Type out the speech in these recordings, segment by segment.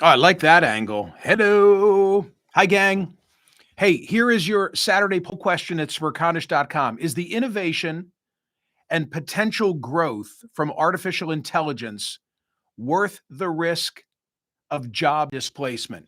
Oh, I like that angle. Hello. Hi, gang. Hey, here is your Saturday poll question at Smerconish.com. Is the innovation and potential growth from artificial intelligence worth the risk of job displacement?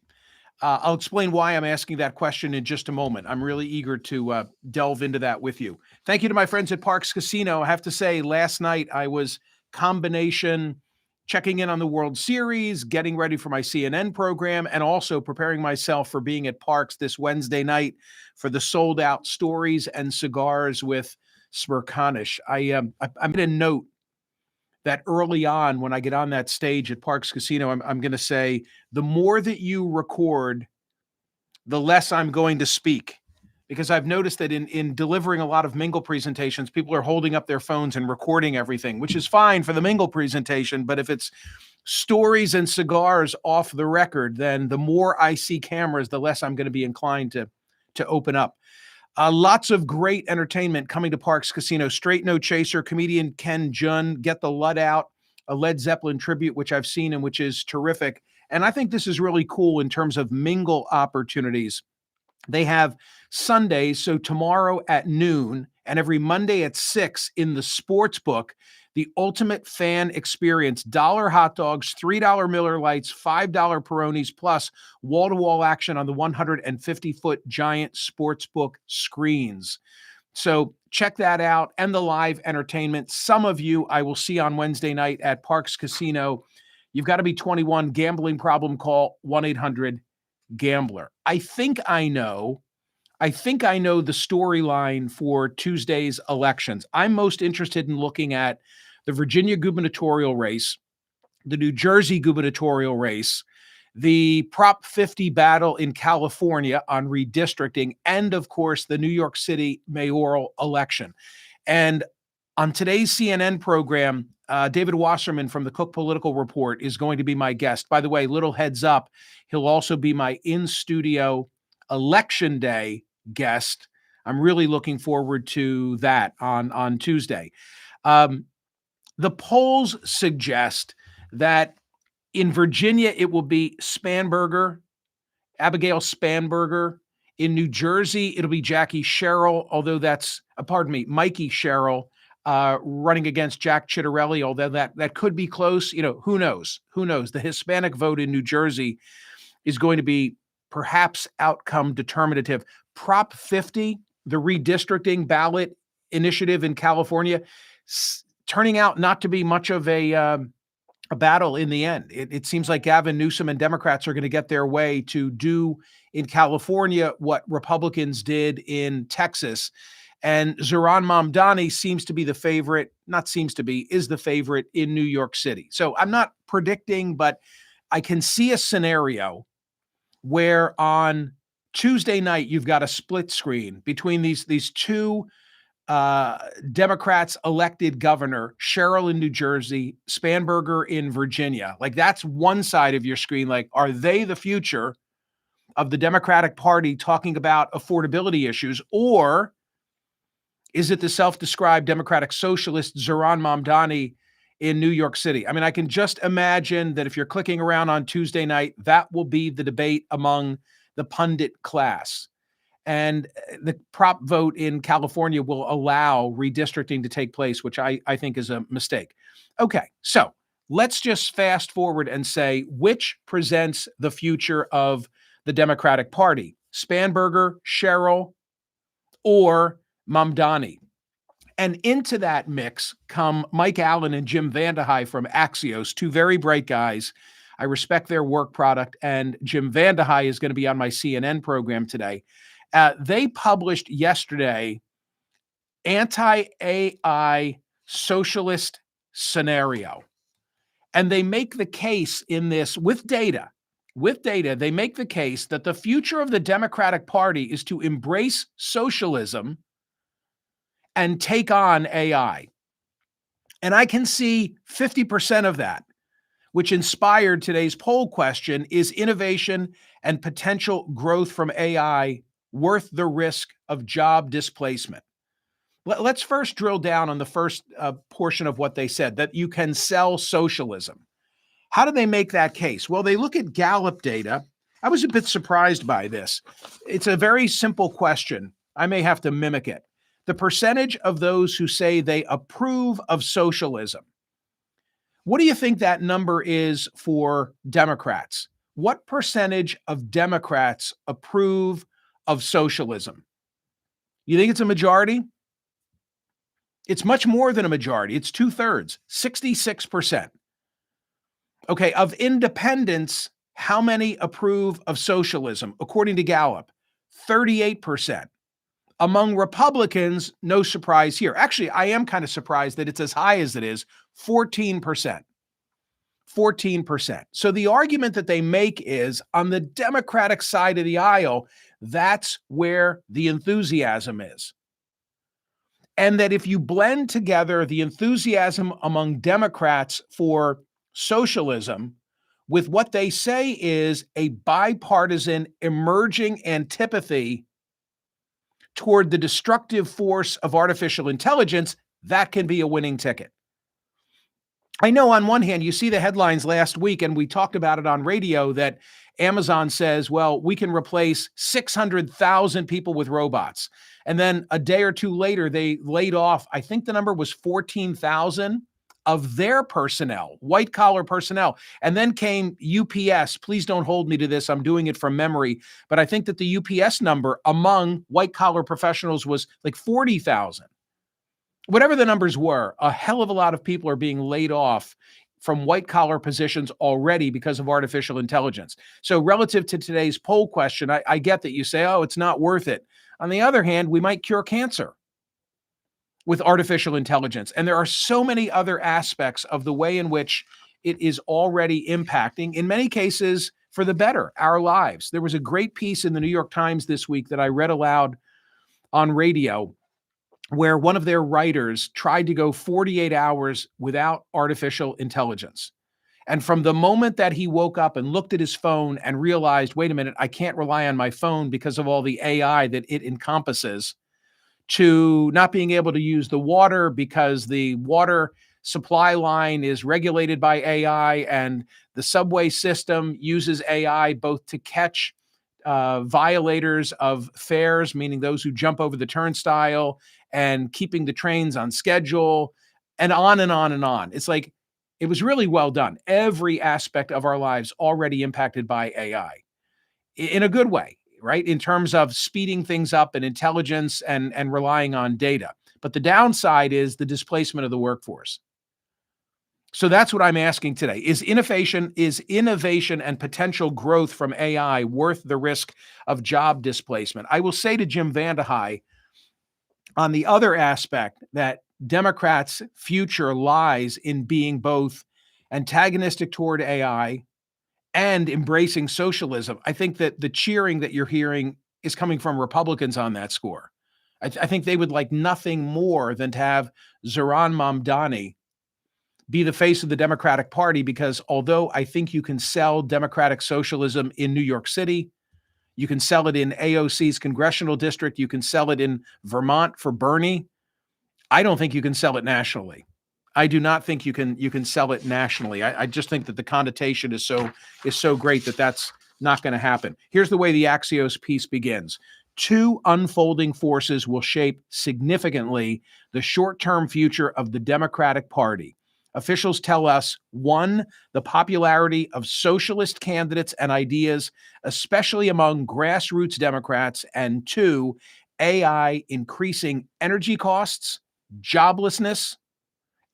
I'll explain why I'm asking that question in just a moment. I'm really eager to delve into that with you. Thank you to my friends at Parks Casino. I have to say, last night I was combination checking in on the World Series, getting ready for my CNN program, and also preparing myself for being at Parks this Wednesday night for the sold out Stories and Cigars with Smerconish. I made a note that early on when I get on that stage at Parks Casino, I'm going to say, the more that you record, the less I'm going to speak. Because I've noticed that in delivering a lot of Mingle presentations, people are holding up their phones and recording everything, which is fine for the Mingle presentation. But if it's stories and cigars off the record, then the more I see cameras, the less I'm going to be inclined to open up. Lots of great entertainment coming to Parks Casino. Straight No Chaser, comedian Ken Jun, Get the Lud Out, a Led Zeppelin tribute, which I've seen and which is terrific. And I think this is really cool in terms of mingle opportunities. They have Sundays, so tomorrow at noon and every Monday at 6 in the sports book, the ultimate fan experience. $1 hot dogs, $3 Miller Lights, $5 Peronis, plus wall-to-wall action on the 150-foot giant sportsbook screens. So check that out and the live entertainment. Some of you I will see on Wednesday night at Parks Casino. You've got to be 21. Gambling problem, call 1-800-GAMBLER. I think I know the storyline for Tuesday's elections. I'm most interested in looking at the Virginia gubernatorial race, the New Jersey gubernatorial race, the Prop 50 battle in California on redistricting, and of course, the New York City mayoral election. And on today's CNN program, David Wasserman from the Cook Political Report is going to be my guest. By the way, little heads up, he'll also be my in-studio Election Day guest. I'm really looking forward to that on Tuesday. The polls suggest that in Virginia, it will be Abigail Spanberger. In New Jersey, it'll be Jackie Sherrill, although Mikey Sherrill running against Jack Ciattarelli, although that could be close. Who knows? Who knows? The Hispanic vote in New Jersey is going to be perhaps outcome determinative. Prop 50, the redistricting ballot initiative in California, turning out not to be much of a battle in the end. It seems like Gavin Newsom and Democrats are going to get their way to do in California what Republicans did in Texas. And Zohran Mamdani seems to be the favorite, is the favorite in New York City. So I'm not predicting, but I can see a scenario where on Tuesday night, you've got a split screen between these two Democrats elected governor, Sherrill in New Jersey, Spanberger in Virginia. Like, that's one side of your screen. Like, are they the future of the Democratic Party talking about affordability issues? Or is it the self-described Democratic socialist Zohran Mamdani in New York City? I mean, I can just imagine that if you're clicking around on Tuesday night, that will be the debate among the pundit class. And the prop vote in California will allow redistricting to take place, which I think is a mistake. Okay, so let's just fast forward and say which presents the future of the Democratic Party: Spanberger, Sherrill, or Mamdani. And into that mix come Mike Allen and Jim Vandehei from Axios, two very bright guys. I respect their work product, and Jim Vandehei is going to be on my CNN program today. They published yesterday anti-AI socialist scenario. And they make the case in this with data. They make the case that the future of the Democratic Party is to embrace socialism and take on AI. And I can see 50% of that, which inspired today's poll question: is innovation and potential growth from AI worth the risk of job displacement? Let's first drill down on the first portion of what they said, that you can sell socialism. How do they make that case? Well, they look at Gallup data. I was a bit surprised by this. It's a very simple question. I may have to mimic it. The percentage of those who say they approve of socialism. What do you think that number is for Democrats? What percentage of Democrats approve of socialism? You think it's a majority? It's much more than a majority. It's 2/3, 66%. Okay, of independents, how many approve of socialism? According to Gallup, 38%. Among Republicans, no surprise here. Actually, I am kind of surprised that it's as high as it is, 14%. 14%. So the argument that they make is on the Democratic side of the aisle, that's where the enthusiasm is. And that if you blend together the enthusiasm among Democrats for socialism with what they say is a bipartisan emerging antipathy toward the destructive force of artificial intelligence, that can be a winning ticket. I know on one hand, you see the headlines last week, and we talked about it on radio, that Amazon says, well, we can replace 600,000 people with robots. And then a day or two later, they laid off, I think the number was 14,000 of their personnel, white collar personnel. And then came UPS. Please don't hold me to this. I'm doing it from memory. But I think that the UPS number among white collar professionals was like 40,000. Whatever the numbers were, a hell of a lot of people are being laid off from white collar positions already because of artificial intelligence. So relative to today's poll question, I get that you say, oh, it's not worth it. On the other hand, we might cure cancer with artificial intelligence. And there are so many other aspects of the way in which it is already impacting, in many cases, for the better, our lives. There was a great piece in the New York Times this week that I read aloud on radio, where one of their writers tried to go 48 hours without artificial intelligence. And from the moment that he woke up and looked at his phone and realized, wait a minute, I can't rely on my phone because of all the AI that it encompasses, to not being able to use the water because the water supply line is regulated by AI, and the subway system uses AI both to catch violators of fares, meaning those who jump over the turnstile, and keeping the trains on schedule, and on and on and on. It's like, it was really well done. Every aspect of our lives already impacted by AI in a good way, right? In terms of speeding things up and intelligence and relying on data. But the downside is the displacement of the workforce. So that's what I'm asking today. Is innovation and potential growth from AI worth the risk of job displacement? I will say to Jim Vandehei, on the other aspect, that Democrats' future lies in being both antagonistic toward AI and embracing socialism. I think that the cheering that you're hearing is coming from Republicans on that score. I think they would like nothing more than to have Zohran Mamdani be the face of the Democratic Party, because although I think you can sell democratic socialism in New York City, you can sell it in AOC's congressional district, you can sell it in Vermont for Bernie, I don't think you can sell it nationally. I do not think you can sell it nationally. I just think that the connotation is so great that that's not going to happen. Here's the way the Axios piece begins. Two unfolding forces will shape significantly the short-term future of the Democratic Party. Officials tell us, one, the popularity of socialist candidates and ideas, especially among grassroots Democrats, and two, AI increasing energy costs, joblessness,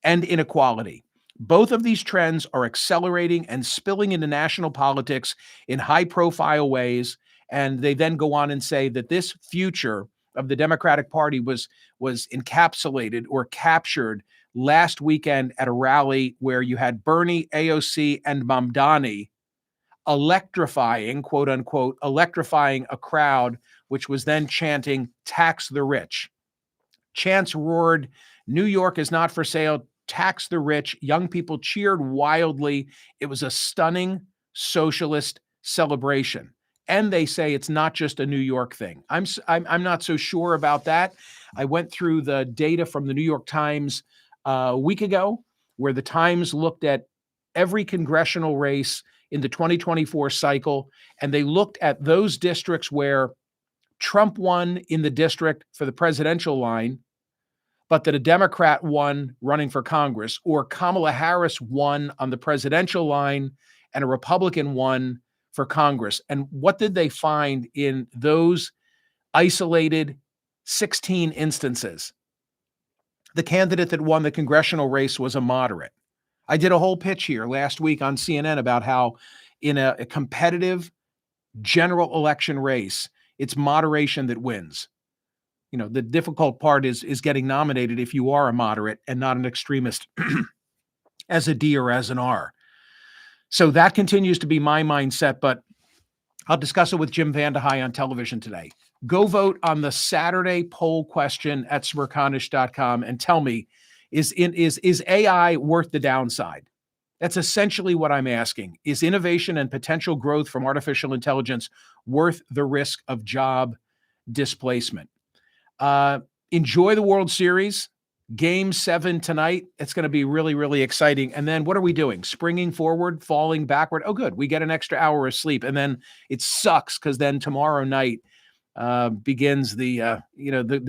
and inequality. Both of these trends are accelerating and spilling into national politics in high-profile ways, and they then go on and say that this future of the Democratic Party was encapsulated or captured last weekend at a rally where you had Bernie, AOC, and Mamdani electrifying, quote unquote, electrifying a crowd, which was then chanting, "Tax the rich." Chants roared, "New York is not for sale, tax the rich." Young people cheered wildly. It was a stunning socialist celebration. And they say it's not just a New York thing. I'm not so sure about that. I went through the data from the New York Times a week ago, where the Times looked at every congressional race in the 2024 cycle, and they looked at those districts where Trump won in the district for the presidential line, but that a Democrat won running for Congress, or Kamala Harris won on the presidential line and a Republican won for Congress. And what did they find in those isolated 16 instances? The candidate that won the congressional race was a moderate. I did a whole pitch here last week on CNN about how in a competitive general election race, it's moderation that wins. You know, the difficult part is getting nominated if you are a moderate and not an extremist as a D or as an R. So that continues to be my mindset, but I'll discuss it with Jim Vandehei on television today. Go vote on the Saturday poll question at Smerconish.com and tell me, is AI worth the downside? That's essentially what I'm asking. Is innovation and potential growth from artificial intelligence worth the risk of job displacement? Enjoy the World Series. Game 7 tonight. It's going to be really, really exciting. And then what are we doing? Springing forward, falling backward. Oh, good. We get an extra hour of sleep. And then it sucks because then tomorrow night begins the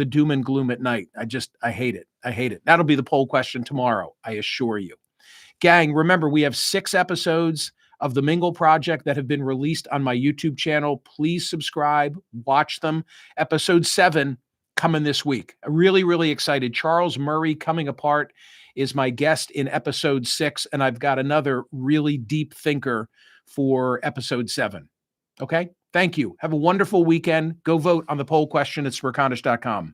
doom and gloom at night. I hate it. I hate it. That'll be the poll question tomorrow, I assure you. Gang, remember, we have 6 episodes of The Mingle Project that have been released on my YouTube channel. Please subscribe, watch them. Episode 7 coming this week. I'm really, really excited. Charles Murray Coming Apart is my guest in episode 6, and I've got another really deep thinker for episode 7. Okay? Thank you. Have a wonderful weekend. Go vote on the poll question at Smerconish.com.